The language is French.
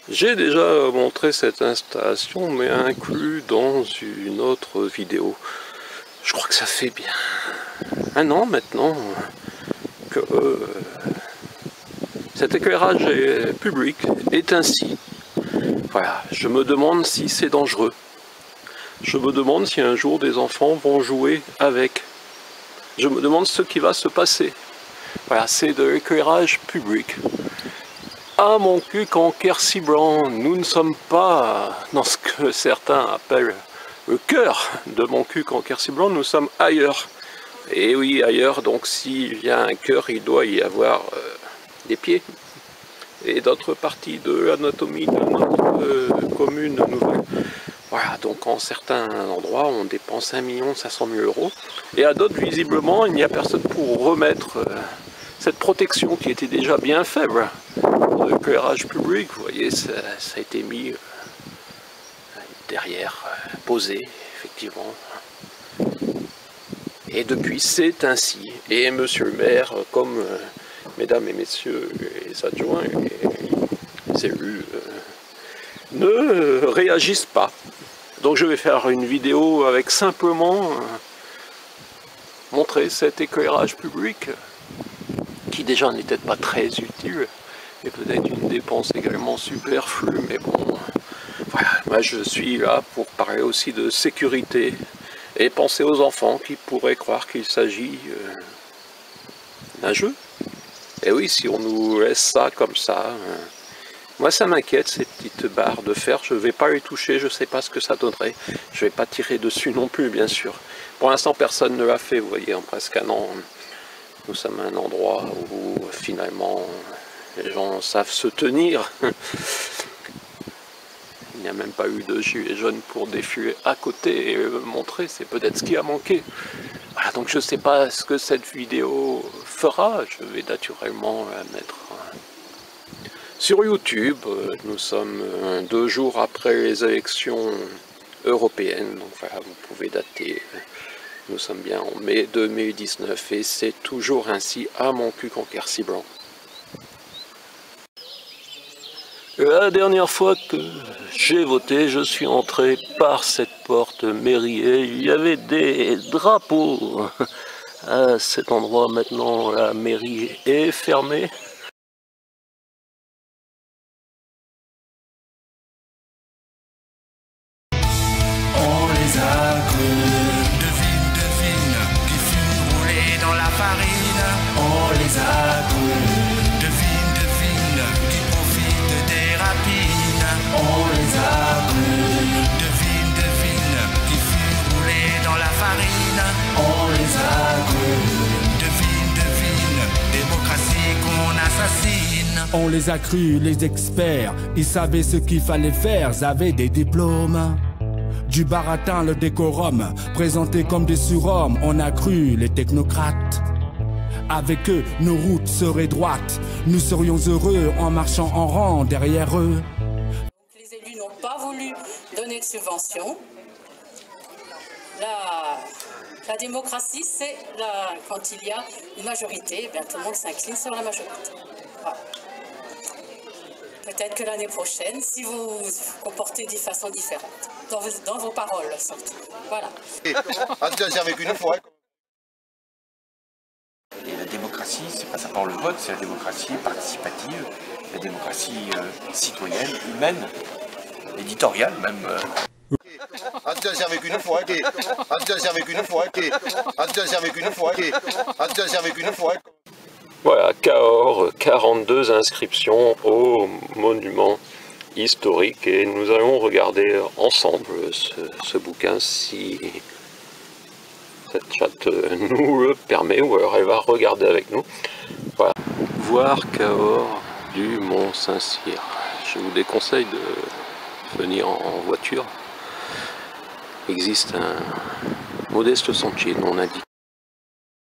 J'ai déjà montré cette installation, mais inclus dans une autre vidéo. Je crois que ça fait bien un an maintenant que cet éclairage public est ainsi. Voilà, je me demande si c'est dangereux. Je me demande si un jour des enfants vont jouer avec. Je me demande ce qui va se passer. Voilà, c'est de l'éclairage public. Ah mon cul qu'en Quercy-Blanc, nous ne sommes pas dans ce que certains appellent le cœur de mon cul qu'en Quercy-Blanc, nous sommes ailleurs. Et oui, ailleurs, donc s'il y a un cœur, il doit y avoir des pieds et d'autres parties de l'anatomie de notre commune nouvelle. Voilà, donc en certains endroits, on dépense 1 500 000 € et à d'autres, visiblement, il n'y a personne pour remettre cette protection qui était déjà bien faible. L'éclairage public, vous voyez, ça a été mis derrière, posé, effectivement. Et depuis, c'est ainsi. Et monsieur le maire, comme mesdames et messieurs les adjoints et les élus, ne réagissent pas. Donc je vais faire une vidéo avec simplement montrer cet éclairage public, qui déjà n'était pas très utile, et peut-être une dépense également superflue, mais bon, voilà, moi je suis là pour parler aussi de sécurité, et penser aux enfants qui pourraient croire qu'il s'agit d'un jeu. Et oui, si on nous laisse ça comme ça, moi ça m'inquiète, ces petites barres de fer, je ne vais pas les toucher, je ne sais pas ce que ça donnerait, je ne vais pas tirer dessus non plus bien sûr. Pour l'instant personne ne l'a fait, vous voyez, en presque un an, nous sommes à un endroit où finalement les gens savent se tenir. Il n'y a même pas eu de gilets jaunes pour défiler à côté et le montrer, c'est peut-être ce qui a manqué. Voilà, donc je ne sais pas ce que cette vidéo fera, je vais naturellement la mettre sur YouTube. Nous sommes 2 jours après les élections européennes, donc voilà, vous pouvez dater. Nous sommes bien en mai 2019 et c'est toujours ainsi à mon cul qu'en Quercy-Blanc. La dernière fois que j'ai voté, je suis entré par cette porte mairie et il y avait des drapeaux. À cet endroit, maintenant, la mairie est fermée. On les a crus. Devine, qui fut roulé dans la farine. On les a crus. Devine, qui profite des rapines. On les a crus. Devine, qui fut roulé dans la farine. On les a crus. Devine, démocratie qu'on assassine. On les a crus, les experts, ils savaient ce qu'il fallait faire, ils avaient des diplômes. Du baratin, le décorum, présentés comme des surhommes, on a cru les technocrates. Avec eux, nos routes seraient droites, nous serions heureux en marchant en rang derrière eux. Les élus n'ont pas voulu donner de subventions. La démocratie, c'est quand il y a une majorité, bien, tout le monde s'incline sur la majorité. Voilà. Peut-être que l'année prochaine, si vous vous comportez de façon différente, dans vos paroles surtout. Voilà. Avec une fois. Et la démocratie, c'est pas simplement le vote, c'est la démocratie participative, la démocratie citoyenne, humaine, éditoriale même. Avec une fois. Avec une fois. Avec une fois. Avec une fois. Voilà, Cahors, 42 inscriptions au monument historique et nous allons regarder ensemble ce bouquin si cette chatte nous le permet, ou alors elle va regarder avec nous. Voilà. Voir Cahors du Mont Saint-Cyr. Je vous déconseille de venir en voiture. Il existe un modeste sentier non indiqué.